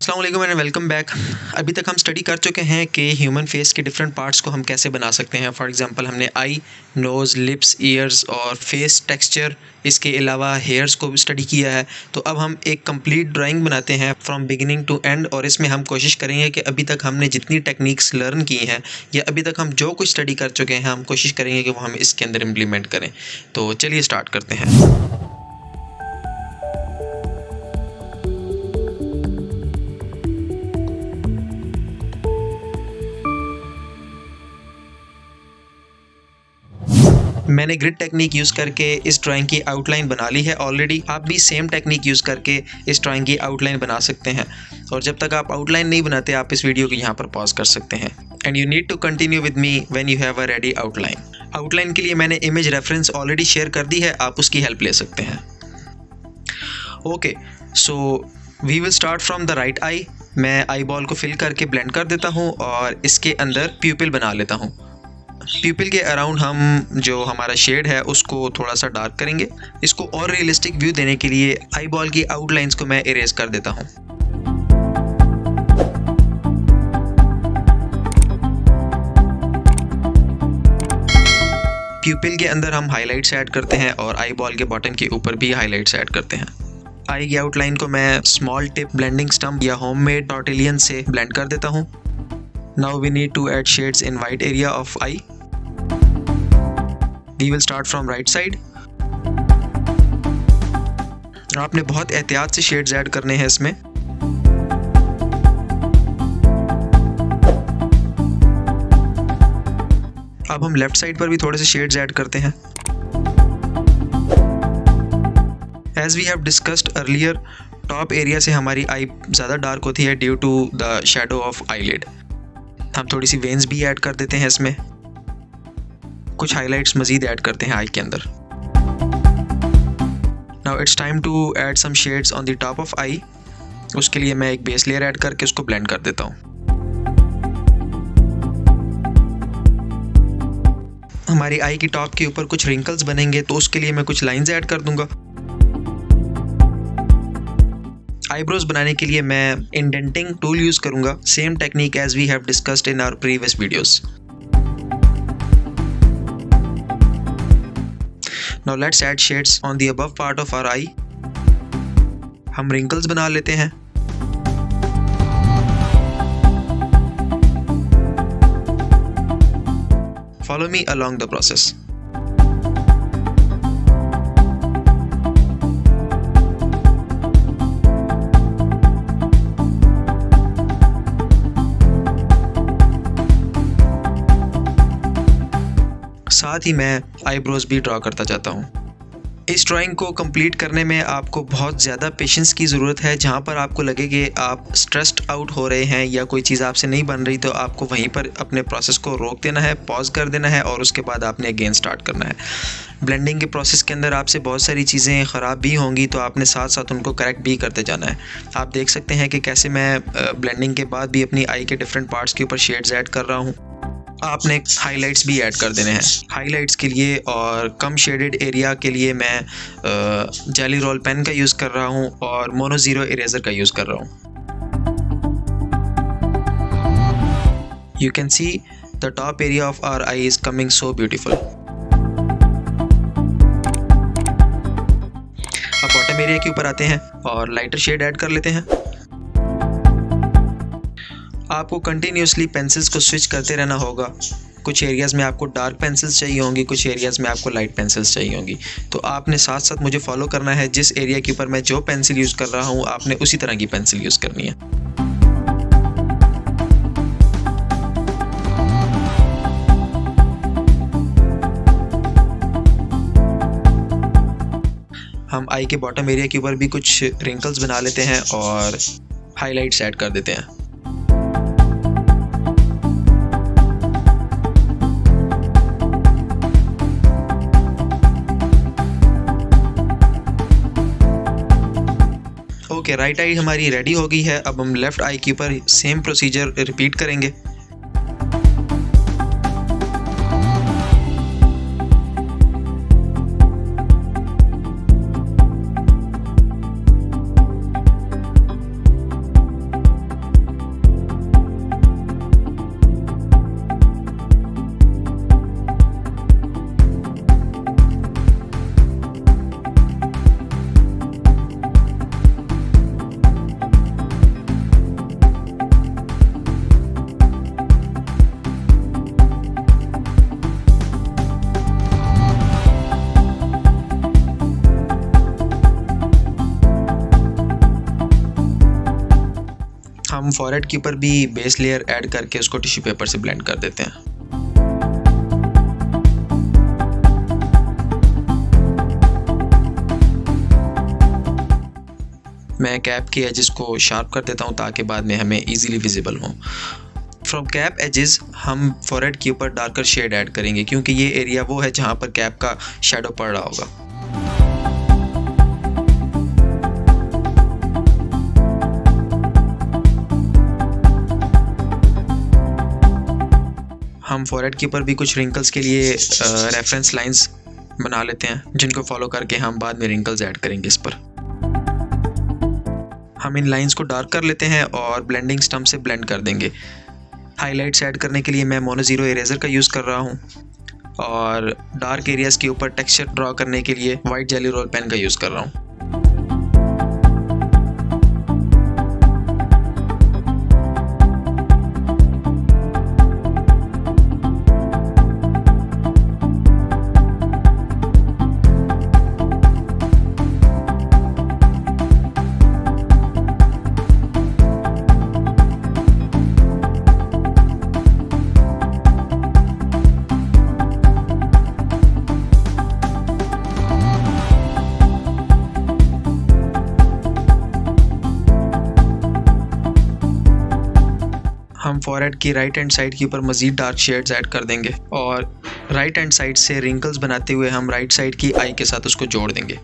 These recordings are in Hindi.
अस्सलाम वालेकुम एंड वेलकम बैक। अभी तक हम स्टडी कर चुके हैं कि ह्यूमन फेस के डिफरेंट पार्ट्स को हम कैसे बना सकते हैं। फॉर एग्जांपल हमने आई, नोज़, लिप्स, ईयर्स और फेस टेक्सचर, इसके अलावा हेयर्स को भी स्टडी किया है। तो अब हम एक कंप्लीट ड्राइंग बनाते हैं फ्रॉम बिगिनिंग टू एंड, और इसमें हम कोशिश करेंगे कि अभी तक हमने जितनी टेक्निक्स लर्न की हैं या अभी तक हम जो कुछ स्टडी कर चुके हैं, हम कोशिश करेंगे कि वो हम इसके अंदर इम्प्लीमेंट करें। तो चलिए स्टार्ट करते हैं। मैंने ग्रिड टेक्निक यूज़ करके इस ड्राइंग की आउटलाइन बना ली है ऑलरेडी। आप भी सेम टेक्निक यूज़ करके इस ड्राइंग की आउटलाइन बना सकते हैं, और जब तक आप आउटलाइन नहीं बनाते आप इस वीडियो को यहाँ पर पॉज कर सकते हैं। And you need to continue with me when you have a ready outline. Outline के लिए मैंने इमेज रेफरेंस ऑलरेडी शेयर कर दी है, आप उसकी हेल्प ले सकते हैं। Okay, so we will start from the right eye. मैं आई बॉल को फिल करके ब्लेंड कर देता हूँ और इसके अंदर प्यूपिल बना लेता हूँ। प्यूपिल के अराउंड हम जो हमारा शेड है उसको थोड़ा सा डार्क करेंगे। इसको और रियलिस्टिक व्यू देने के लिए आई बॉल की आउटलाइंस को मैं इरेज कर देता हूँ। प्यूपिल के अंदर हम हाइलाइट्स ऐड करते हैं और आई बॉल के बॉटम के ऊपर भी हाइलाइट्स ऐड करते हैं। आई की आउटलाइन को मैं स्मॉल टिप ब्लेंडिंग स्टम्प या होममेड टॉर्टिलियन से ब्लेंड कर देता हूँ। Now we need to add shades in white area of eye. We will start from right side। आपने बहुत एहतियात से शेड्स ऐड करने हैं इसमें। अब हम लेफ्ट साइड पर भी थोड़े से शेड्स ऐड करते हैं। As we have discussed earlier, top area से हमारी आई ज़्यादा डार्क होती है due to the shadow of eyelid. हम थोड़ी सी वेन्स भी ऐड कर देते हैं इसमें। कुछ हाइलाइट्स मज़ीद ऐड करते हैं आई के अंदर। Now it's time to add some shades on the top of eye. उसके लिए मैं एक बेस लेयर ऐड करके उसको ब्लेंड कर देता हूँ। हमारी आई की टॉप के ऊपर कुछ रिंकल्स बनेंगे, तो उसके लिए मैं कुछ लाइंस ऐड कर दूंगा। आईब्रोज बनाने के लिए मैं इंडेंटिंग टूल यूज़ करूँगा, same technique as we have discussed in our previous videos. Now let's add shades on the above part of our eye। हम wrinkles बना लेते हैं। Follow me along the process। साथ ही मैं आईब्रोज भी ड्रॉ करता जाता हूँ। इस ड्राइंग को कंप्लीट करने में आपको बहुत ज़्यादा पेशेंस की ज़रूरत है। जहाँ पर आपको लगे कि आप स्ट्रेस्ड आउट हो रहे हैं या कोई चीज़ आपसे नहीं बन रही, तो आपको वहीं पर अपने प्रोसेस को रोक देना है, पॉज कर देना है, और उसके बाद आपने अगेन स्टार्ट करना है। ब्लेंडिंग के प्रोसेस के अंदर आपसे बहुत सारी चीज़ें ख़राब भी होंगी, तो आपने साथ साथ उनको करेक्ट भी करते जाना है। आप देख सकते हैं कि कैसे मैं ब्लेंडिंग के बाद भी अपनी आई के डिफरेंट पार्ट्स के ऊपर शेड्स ऐड कर रहा हूँ। आपने हाइलाइट्स भी ऐड कर देने हैं। हाइलाइट्स के लिए और कम शेडेड एरिया के लिए मैं जेली रोल पेन का यूज़ कर रहा हूँ और मोनो ज़ीरो इरेज़र का यूज़ कर रहा हूँ। You can see the top area of our eye is coming so beautiful. अब बॉटम एरिया के ऊपर आते हैं और लाइटर शेड ऐड कर लेते हैं। आपको कंटिन्यूसली पेंसिल्स को स्विच करते रहना होगा। कुछ एरियाज़ में आपको डार्क पेंसिल्स चाहिए होंगी, कुछ एरियाज़ में आपको लाइट पेंसिल्स चाहिए होंगी। तो आपने साथ साथ मुझे फॉलो करना है। जिस एरिया के ऊपर मैं जो पेंसिल यूज़ कर रहा हूँ, आपने उसी तरह की पेंसिल यूज़ करनी है। हम आई के बॉटम एरिया के ऊपर भी कुछ रिंकल्स बना लेते हैं और हाइलाइट्स ऐड कर देते हैं। ओके, राइट आई हमारी रेडी हो गई है। अब हम लेफ़्ट आई के ऊपर सेम प्रोसीजर रिपीट करेंगे। हम फॉरहेड के ऊपर भी बेस लेयर ऐड करके उसको टिश्यू पेपर से ब्लेंड कर देते हैं। मैं कैप के एजेस को शार्प कर देता हूँ ताकि बाद में हमें इजीली विजिबल हों। फ्रॉम कैप एजेस हम फॉरहेड के ऊपर डार्कर शेड ऐड करेंगे क्योंकि ये एरिया वो है जहाँ पर कैप का शैडो पड़ रहा होगा। हम फॉरहेड के ऊपर भी कुछ रिंकल्स के लिए रेफरेंस लाइंस बना लेते हैं जिनको फॉलो करके हम बाद में रिंकल्स ऐड करेंगे इस पर। हम इन लाइंस को डार्क कर लेते हैं और ब्लेंडिंग स्टम्प से ब्लेंड कर देंगे। हाइलाइट्स ऐड करने के लिए मैं मोनो ज़ीरो इरेज़र का यूज़ कर रहा हूँ और डार्क एरियाज़ के ऊपर टेक्सचर ड्रॉ करने के लिए वाइट जेली रोल पेन का यूज़ कर रहा हूँ। हम फॉरहेड की राइट हैंड साइड के ऊपर मज़ीद डार्क शेड्स ऐड कर देंगे और राइट हैंड साइड से रिंकल्स बनाते हुए हम राइट साइड की आई के साथ उसको जोड़ देंगे।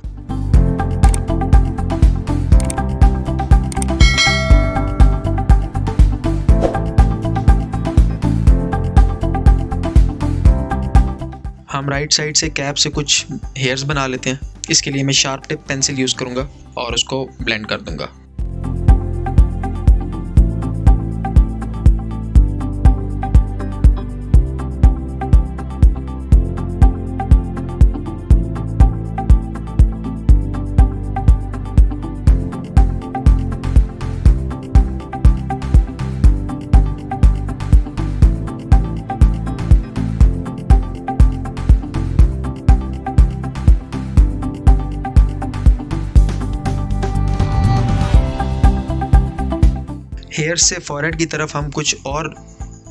हम राइट साइड से कैप से कुछ हेयर्स बना लेते हैं। इसके लिए मैं शार्प टिप पेंसिल यूज़ करूँगा और उसको ब्लेंड कर दूँगा। हेयर से फॉरहेड की तरफ हम कुछ और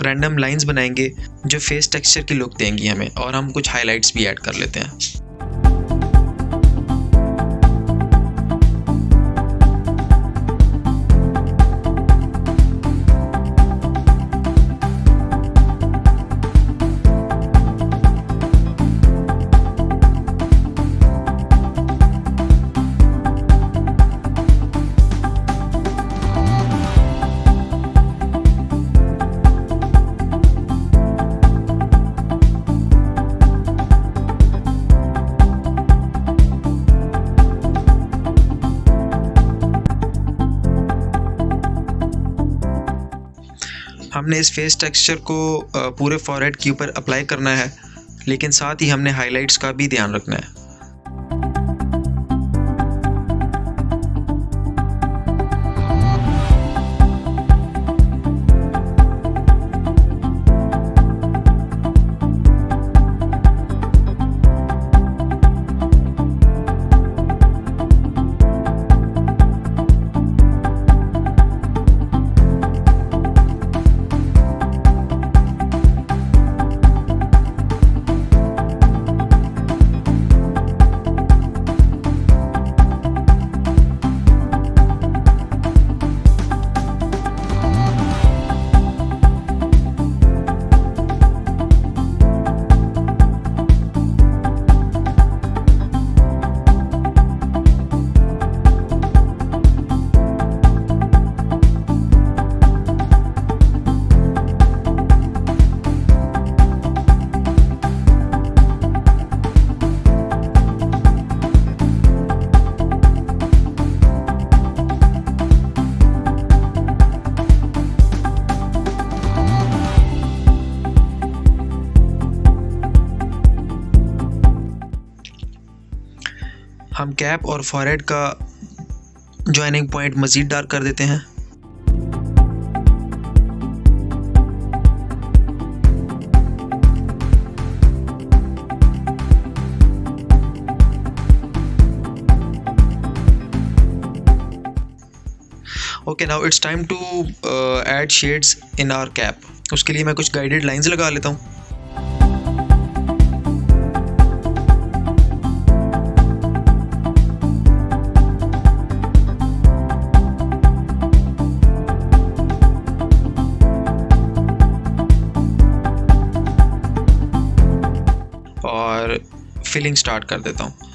रैंडम लाइंस बनाएंगे जो फेस टेक्सचर की लुक देंगी हमें, और हम कुछ हाइलाइट्स भी ऐड कर लेते हैं। हमने इस फेस टेक्सचर को पूरे फॉरहेड के ऊपर अप्लाई करना है, लेकिन साथ ही हमने हाइलाइट्स का भी ध्यान रखना है। हम कैप और फॉरहेड का जॉइनिंग पॉइंट मज़ीद डार्क कर देते हैं। Okay, now it's time to add shades in our cap. उसके लिए मैं कुछ गाइडेड लाइंस लगा लेता हूँ। और फिलिंग स्टार्ट कर देता हूँ।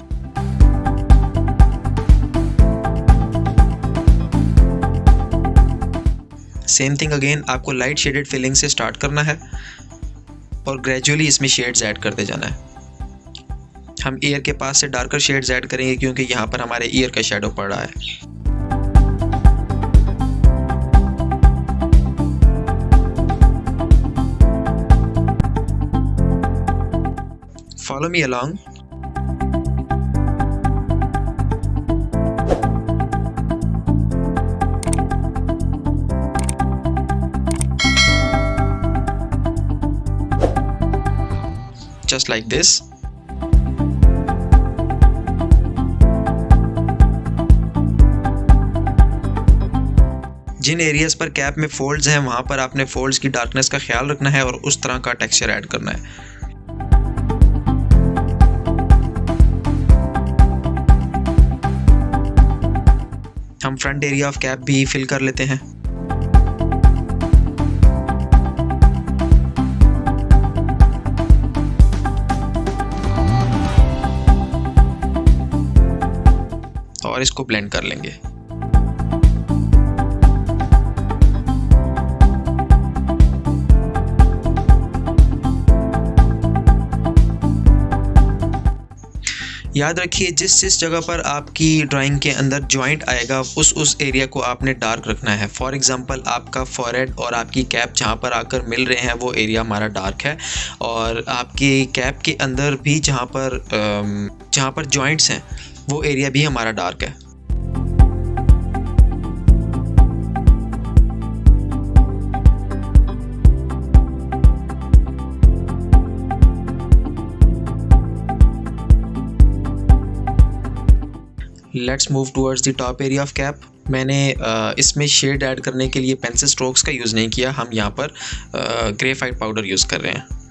सेम थिंग अगेन, आपको लाइट शेडेड फिलिंग से स्टार्ट करना है और ग्रेजुअली इसमें शेड्स ऐड करते जाना है। हम ईयर के पास से डार्कर शेड्स ऐड करेंगे क्योंकि यहाँ पर हमारे ईयर का शेडो पड़ रहा है। Follow me along. Just like this. जिन एरियाज पर कैप में फोल्ड्स हैं वहां पर आपने फोल्ड्स की डार्कनेस का ख्याल रखना है और उस तरह का टेक्सचर ऐड करना है। हम फ्रंट एरिया ऑफ कैप भी फिल कर लेते हैं। और इसको ब्लेंड कर लेंगे। याद रखिए, जिस जगह पर आपकी ड्राइंग के अंदर जॉइंट आएगा उस एरिया को आपने डार्क रखना है। फॉर एग्जांपल, आपका फॉरहेड और आपकी कैप जहाँ पर आकर मिल रहे हैं वो एरिया हमारा डार्क है, और आपकी कैप के अंदर भी जहाँ पर जॉइंट्स हैं वो एरिया भी हमारा डार्क है। Let's move towards the top area of cap. मैंने इसमें शेड ऐड करने के लिए पेंसिल स्ट्रोक्स का यूज़ नहीं किया, हम यहाँ पर ग्रेफाइट पाउडर यूज़ कर रहे हैं।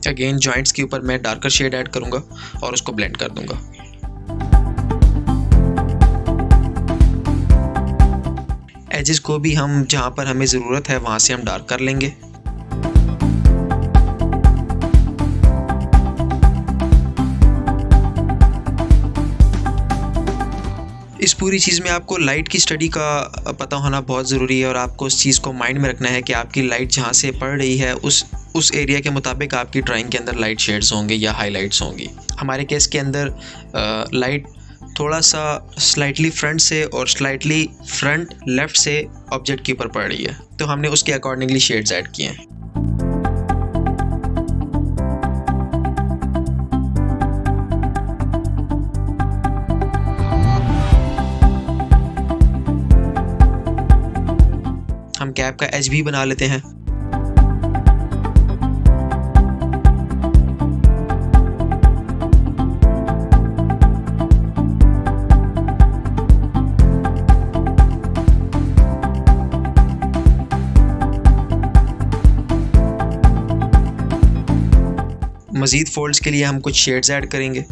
अगेन जॉइंट्स के ऊपर मैं डार्कर शेड ऐड करूँगा और उसको ब्लेंड कर दूँगा। एजेस को भी हम जहाँ पर हमें ज़रूरत है वहाँ से हम डार्क कर लेंगे। इस पूरी चीज़ में आपको लाइट की स्टडी का पता होना बहुत ज़रूरी है और आपको उस चीज़ को माइंड में रखना है कि आपकी लाइट जहाँ से पड़ रही है उस एरिया के मुताबिक आपकी ड्राइंग के अंदर लाइट शेड्स होंगे या हाइलाइट्स होंगी। हमारे केस के अंदर लाइट थोड़ा सा स्लाइटली फ्रंट से और स्लाइटली फ्रंट लेफ़्ट से ऑब्जेक्ट के ऊपर पड़ रही है, तो हमने उसके अकॉर्डिंगली शेड्स ऐड किए हैं। हम कैप का एज भी बना लेते हैं। मज़ीद फोल्ड्स के लिए हम कुछ शेड्स ऐड करेंगे।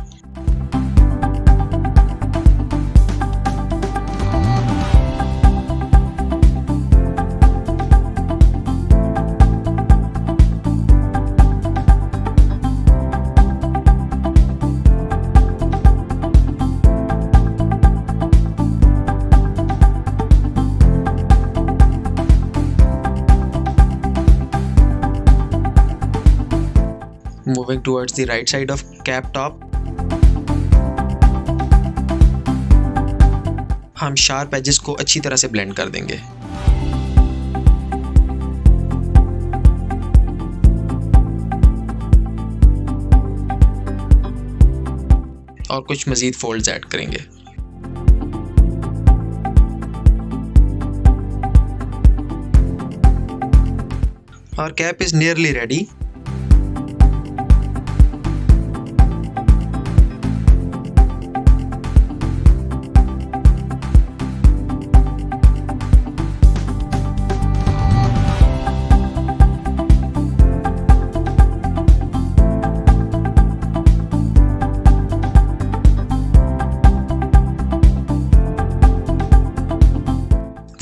Moving towards the right side of cap top, हम शार्प एजेस को अच्छी तरह से ब्लेंड कर देंगे। और कुछ मज़ीद फोल्ड्स ऐड करेंगे। Our cap is nearly ready.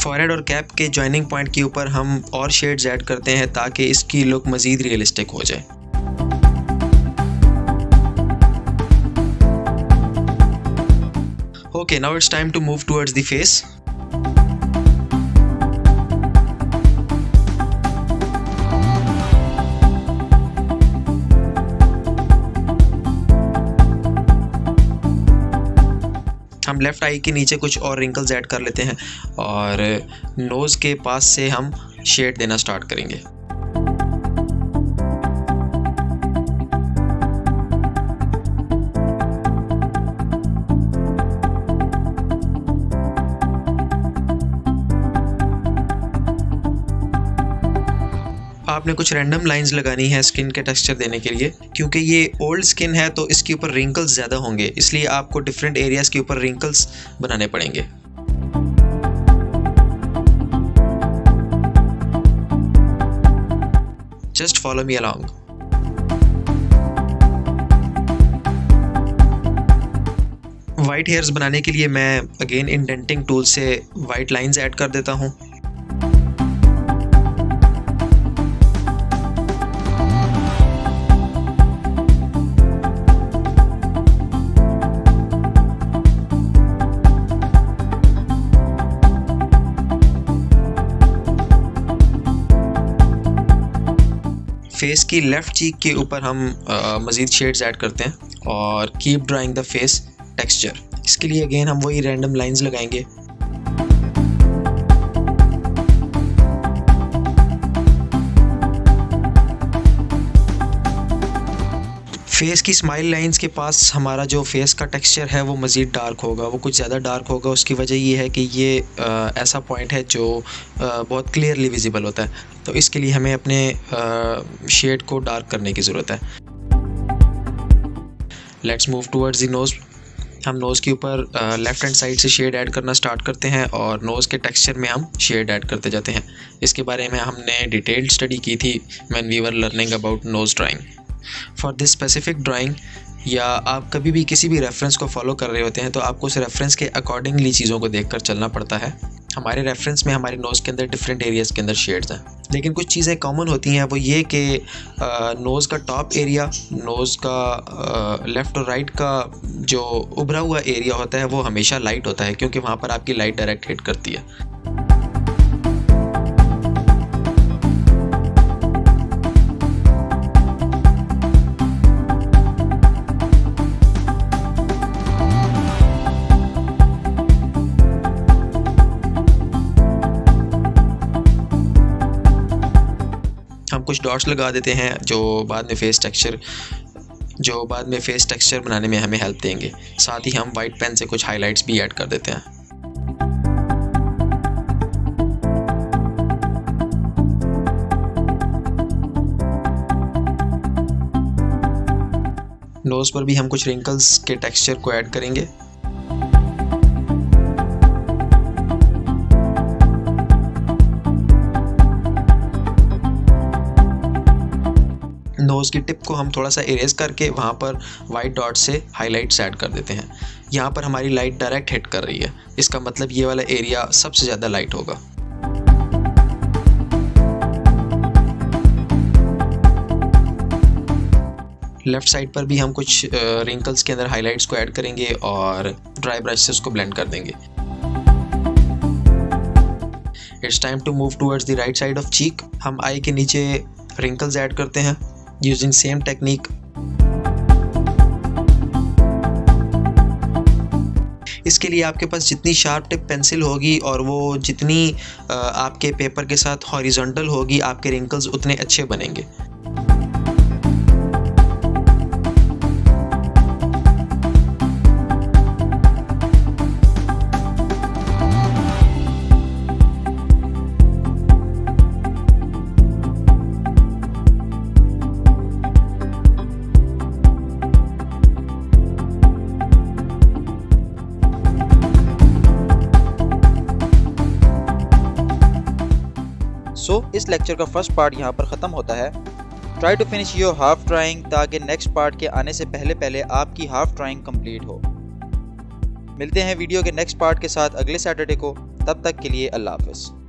Forehead और कैप के जॉइनिंग पॉइंट के ऊपर हम और शेड्स ऐड करते हैं ताकि इसकी लुक मज़ीद रियलिस्टिक हो जाए। Okay, now it's time to move towards the face. हम लेफ़्ट आई के नीचे कुछ और रिंकल्स ऐड कर लेते हैं और नोज़ के पास से हम शेड देना स्टार्ट करेंगे। आपने कुछ रैंडम लाइंस लगानी है स्किन के टेक्सचर देने के लिए, क्योंकि ये ओल्ड स्किन है तो इसके ऊपर रिंकल्स ज़्यादा होंगे, इसलिए आपको डिफरेंट एरियाज़ के ऊपर रिंकल्स बनाने पड़ेंगे। Just follow me along. White hairs बनाने के लिए मैं अगेन इंडेंटिंग टूल से वाइट लाइंस ऐड कर देता हूँ। फेस की लेफ़्ट चीक के ऊपर हम मज़ीद शेड्स ऐड करते हैं और keep drawing the face texture. इसके लिए अगेन हम वही रैंडम लाइंस लगाएंगे। फेस की स्माइल लाइंस के पास हमारा जो फेस का टेक्सचर है वो मज़ीद डार्क होगा, वो कुछ ज़्यादा डार्क होगा। उसकी वजह ये है कि ये ऐसा पॉइंट है जो बहुत क्लियरली विजिबल होता है, तो इसके लिए हमें अपने शेड को डार्क करने की ज़रूरत है। Let's move towards the nose. हम नोज़ के ऊपर लेफ़्ट हैंड साइड से शेड ऐड करना स्टार्ट करते हैं और नोज़ के टेक्सचर में हम शेड ऐड करते जाते हैं। इसके बारे में हमने डिटेल्ड स्टडी की थी when we were learning about nose drawing. For this specific drawing, या आप कभी भी किसी भी रेफरेंस को फॉलो कर रहे होते हैं तो आपको उस रेफरेंस के अकॉर्डिंगली चीज़ों को देखकर चलना पड़ता है। हमारे रेफरेंस में हमारे नोज़ के अंदर डिफरेंट एरियाज़ के अंदर शेड्स हैं, लेकिन कुछ चीज़ें कॉमन होती हैं। वो ये कि नोज़ का टॉप एरिया, नोज़ का लेफ़्ट और राइट का जो उभरा हुआ एरिया होता है वो हमेशा लाइट होता है, क्योंकि वहाँ पर आपकी लाइट डायरेक्ट हिट करती है। हम कुछ डॉट्स लगा देते हैं जो बाद में फेस टेक्सचर बनाने में हमें हेल्प देंगे। साथ ही हम वाइट पेन से कुछ हाइलाइट्स भी ऐड कर देते हैं। नोज़ पर भी हम कुछ रिंकल्स के टेक्सचर को ऐड करेंगे। नोज़ की टिप को हम थोड़ा सा इरेज करके वहाँ पर वाइट डॉट से हाइलाइट्स ऐड कर देते हैं। यहाँ पर हमारी लाइट डायरेक्ट हिट कर रही है, इसका मतलब ये वाला एरिया सबसे ज़्यादा लाइट होगा। लेफ़्ट साइड पर भी हम कुछ रिंकल्स के अंदर हाइलाइट्स को ऐड करेंगे और ड्राई ब्रश से उसको ब्लेंड कर देंगे। It's time to move towards the right side of cheek. हम आई के नीचे रिंकल्स ऐड करते हैं यूजिंग सेम टेक्निक। इसके लिए आपके पास जितनी शार्प टिप पेंसिल होगी और वो जितनी आपके पेपर के साथ हॉरिजॉन्टल होगी, आपके रिंकल्स उतने अच्छे बनेंगे। सो इस लेक्चर का फर्स्ट पार्ट यहाँ पर ख़त्म होता है। Try to finish your half drawing ताकि नेक्स्ट पार्ट के आने से पहले पहले आपकी हाफ ड्राइंग कंप्लीट हो। मिलते हैं वीडियो के नेक्स्ट पार्ट के साथ अगले सैटरडे को। तब तक के लिए अल्लाह हाफ़िज़।